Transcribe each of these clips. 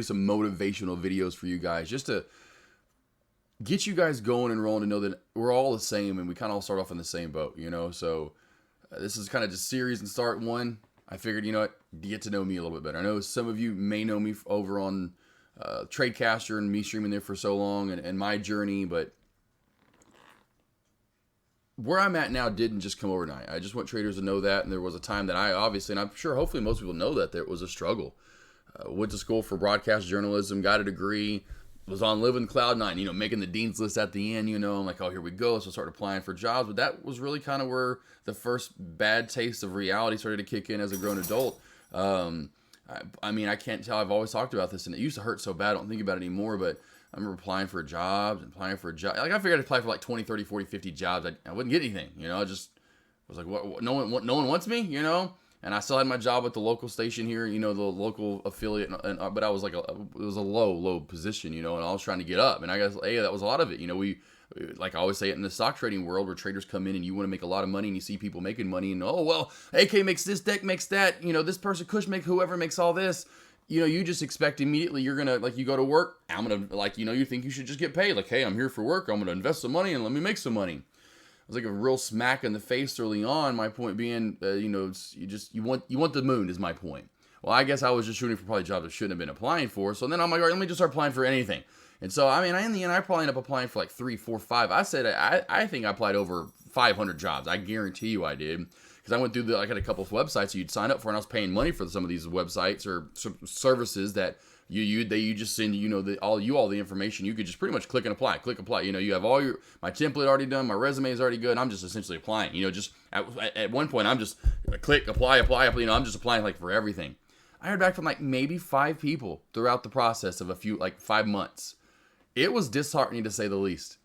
do some motivational videos for you guys, just to get you guys going and rolling, to know that we're all the same and we kind of all start off in the same boat, So this is kind of just series and start one. I figured, get to know me a little bit better. I know some of you may know me over on Tradecaster and me streaming there for so long and my journey, but where I'm at now didn't just come overnight. I just want traders to know that, and there was a time that I obviously, and I'm sure hopefully most people know that there was a struggle. Went to school for broadcast journalism, got a degree, was on Living Cloud Nine, making the dean's list at the end, I'm like, oh, here we go. So I started applying for jobs, but that was really kind of where the first bad taste of reality started to kick in as a grown adult. I can't tell. I've always talked about this, and it used to hurt so bad. I don't think about it anymore, but I remember applying for jobs and applying for a job. Like, I figured I'd apply for like 20, 30, 40, 50 jobs. I wouldn't get anything, I just was like, what? No one wants me, And I still had my job at the local station here, the local affiliate, but I was like, it was a low position, and I was trying to get up. And I guess, that was a lot of it. We like I always say it in the stock trading world, where traders come in and you want to make a lot of money, and you see people making money, and AK makes this, Deck makes that, this person, Kush makes, whoever makes all this. You just expect immediately you're going to, like, you go to work, I'm going to, like, you think you should just get paid. Like, hey, I'm here for work. I'm going to invest some money and let me make some money. It was like a real smack in the face early on. My point being, you want the moon is my point. Well, I guess I was just shooting for probably jobs I shouldn't have been applying for. So then I'm like, all right, let me just start applying for anything. And so, in the end, I probably ended up applying for like 3, 4, 5. I said, I think I applied over 500 jobs. I guarantee you I did. Because I went through I had a couple of websites you'd sign up for, and I was paying money for some of these websites or services that you just send all the information. You could just pretty much click and apply. You have my template already done, my resume is already good. I'm just essentially applying. Just at one point I'm just click, apply. I'm just applying like for everything. I heard back from like maybe 5 people throughout the process of 5 months. It was disheartening to say the least.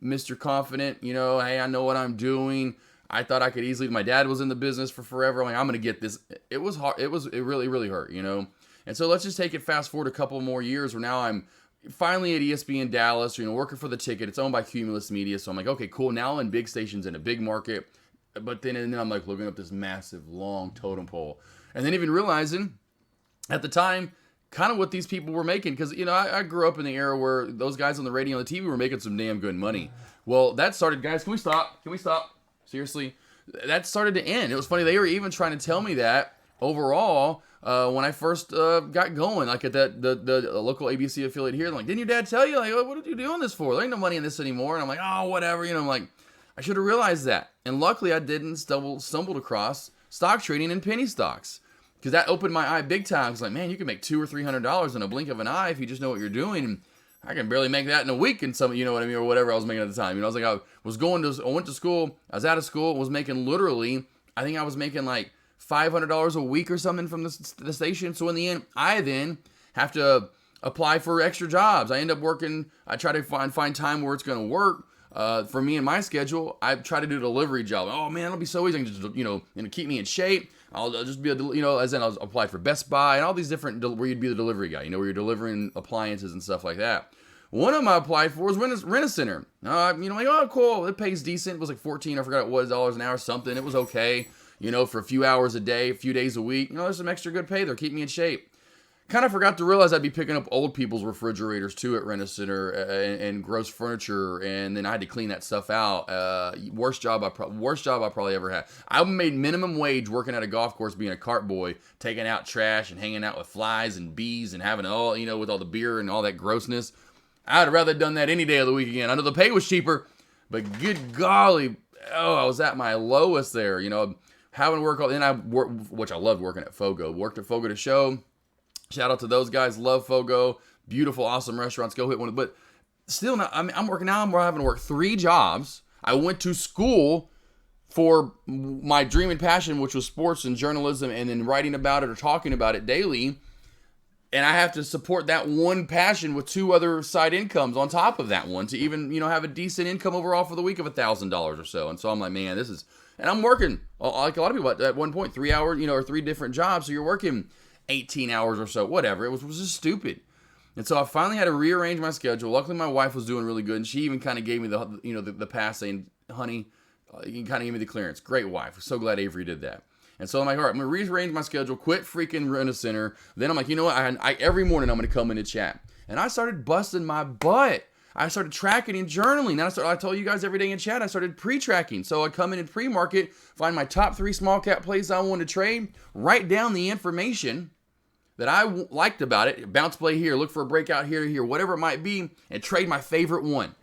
Mr. Confident, hey, I know what I'm doing. I thought I could easily. My dad was in the business for forever. I'm like, I'm going to get this. It was hard. It really, really hurt, And so let's just take it fast forward a couple more years where now I'm finally at ESPN Dallas, working for the ticket. It's owned by Cumulus Media. So I'm like, okay, cool. Now I'm in big stations in a big market. But then I'm like looking up this massive, long totem pole. And then even realizing at the time, kind of what these people were making. Because, I grew up in the era where those guys on the radio and the TV were making some damn good money. Well, that started, guys, can we stop? Seriously, that started to end. It was funny. They were even trying to tell me that overall when I first got going, like at the local ABC affiliate here. I'm like, didn't your dad tell you? Like, what are you doing this for? There ain't no money in this anymore. And I'm like, oh, whatever. I'm like, I should have realized that. And luckily, I didn't stumbled across stock trading and penny stocks, because that opened my eye big time. It's like, man, you can make $200 or $300 in a blink of an eye if you just know what you're doing. And I can barely make that in a week in some, or whatever I was making at the time. I was like, I went to school, I was out of school, was making literally, I think I was making like $500 a week or something from the station. So in the end, I then have to apply for extra jobs. I end up working, I try to find time where it's going to work. For me and my schedule, I try to do a delivery job. Oh man, it'll be so easy. I can just, keep me in shape. I'll just be as in I'll apply for Best Buy and all these different, where you'd be the delivery guy, where you're delivering appliances and stuff like that. One of them I applied for was Rent-A-Center. Like, oh, cool. It pays decent. It was like 14, I forgot what dollars an hour or something. It was okay, for a few hours a day, a few days a week. There's some extra good pay. They're keeping me in shape. Kind of forgot to realize I'd be picking up old people's refrigerators too at Rent-A-Center and gross furniture, and then I had to clean that stuff out. Worst job I probably ever had. I made minimum wage working at a golf course, being a cart boy, taking out trash and hanging out with flies and bees and having all, with all the beer and all that grossness. I'd have rather done that any day of the week again. I know the pay was cheaper, but good golly, I was at my lowest there. Having to work all. Then which I loved working at Fogo. Worked at Fogo to Show. Shout out to those guys. Love Fogo. Beautiful, awesome restaurants. Go hit one. But still, not, I'm working now. I'm having to work 3 jobs. I went to school for my dream and passion, which was sports and journalism, and then writing about it or talking about it daily. And I have to support that one passion with 2 other side incomes on top of that one to even, have a decent income overall for the week of $1,000 or so. And so I'm like, man, this is, and I'm working like a lot of people at one point, 3 hours, or 3 different jobs. So you're working 18 hours or so, whatever. It was just stupid. And so I finally had to rearrange my schedule. Luckily, my wife was doing really good, and she even kind of gave me the pass, saying, honey, you kind of gave me the clearance. Great wife. So glad Avery did that. And so I'm like, all right, I'm going to rearrange my schedule, quit freaking rent a center. Then I'm like, you know what? Every morning I'm going to come in and chat. And I started busting my butt. I started tracking and journaling. Then I told you guys every day in chat, I started pre-tracking. So I'd come in and pre-market, find my top 3 small cap plays I wanted to trade, write down the information that I liked about it, bounce play here, look for a breakout here, whatever it might be, and trade my favorite one.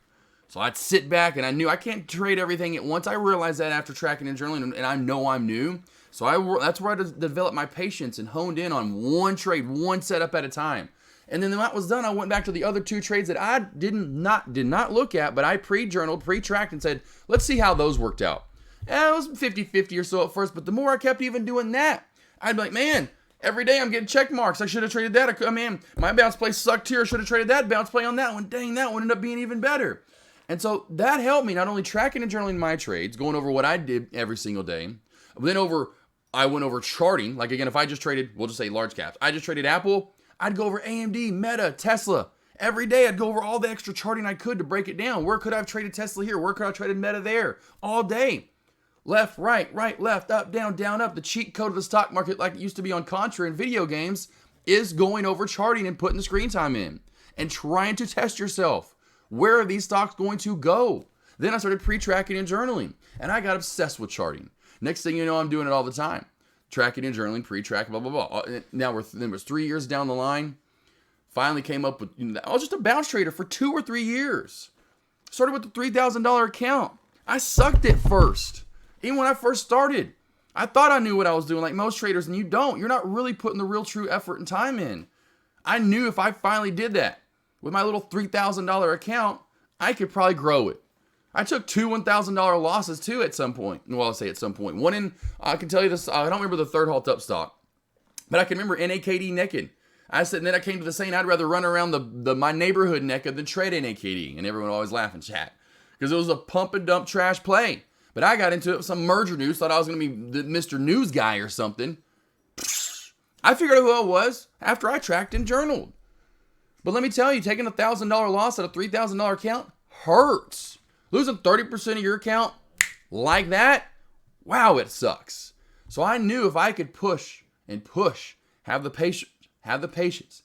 So I'd sit back, and I knew I can't trade everything at once. I realized that after tracking and journaling, and I know I'm new. So that's where I developed my patience and honed in on one trade, one setup at a time. And then when that was done, I went back to the other 2 trades that I did not look at, but I pre-journaled, pre-tracked, and said, let's see how those worked out. And it was 50-50 or so at first, but the more I kept even doing that, I'd be like, man, every day I'm getting check marks. I should have traded that. Man, my bounce play sucked here. I should have traded that bounce play on that one. Dang, that one ended up being even better. And so that helped me not only tracking and journaling my trades, going over what I did every single day, but then I went over charting. Like again, if I just traded, we'll just say large caps. I just traded Apple. I'd go over AMD, Meta, Tesla. Every day I'd go over all the extra charting I could to break it down. Where could I have traded Tesla here? Where could I have traded Meta there? All day. Left, right, left, up, down, up. The cheat code of the stock market, like it used to be on Contra in video games, is going over charting and putting the screen time in and trying to test yourself. Where are these stocks going to go? Then I started pre-tracking and journaling, and I got obsessed with charting. Next thing you know, I'm doing it all the time. Tracking and journaling, pre-tracking, blah, blah, blah. Now, it was 3 years down the line. Finally came up with, I was just a bounce trader for 2 or 3 years. Started with the $3,000 account. I sucked at first. Even when I first started, I thought I knew what I was doing like most traders, and you don't. You're not really putting the real true effort and time in. I knew if I finally did that with my little $3,000 account, I could probably grow it. I took 2 $1,000 losses too at some point. Well, I'll say at some point. One in, I can tell you this, I don't remember the third halt up stock, but I can remember NAKD naked. I said, and then I came to the saying, I'd rather run around my neighborhood naked than trade NAKD. And everyone would always laugh and chat because it was a pump and dump trash play. But I got into it with some merger news, thought I was going to be the Mr. News guy or something. I figured out who I was after I tracked and journaled. But let me tell you, taking a $1,000 loss at a $3,000 account hurts. Losing 30% of your account like that, wow, it sucks. So I knew if I could push and push, have the patience,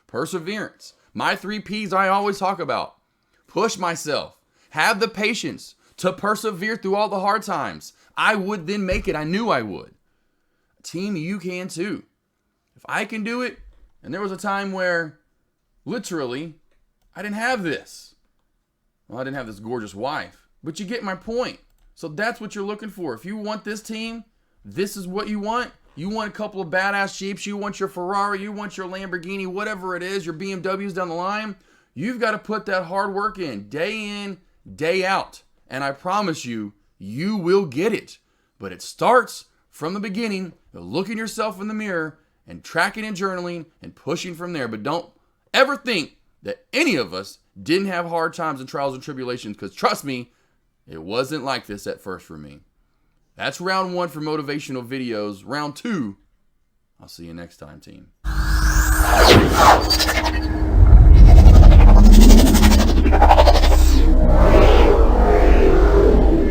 perseverance, my 3 Ps I always talk about, push myself, have the patience to persevere through all the hard times, I would then make it. I knew I would. Team, you can too. If I can do it, and there was a time where literally I didn't have this. Well, I didn't have this gorgeous wife, but you get my point. So that's what you're looking for. If you want this team, this is what you want. You want a couple of badass Jeeps, you want your Ferrari, you want your Lamborghini, whatever it is, your BMWs down the line. You've got to put that hard work in, day out. And I promise you, you will get it. But it starts from the beginning, looking yourself in the mirror and tracking and journaling and pushing from there. But don't ever think that any of us didn't have hard times and trials and tribulations, because trust me, it wasn't like this at first for me. That's round 1 for motivational videos. Round 2, I'll see you next time, team.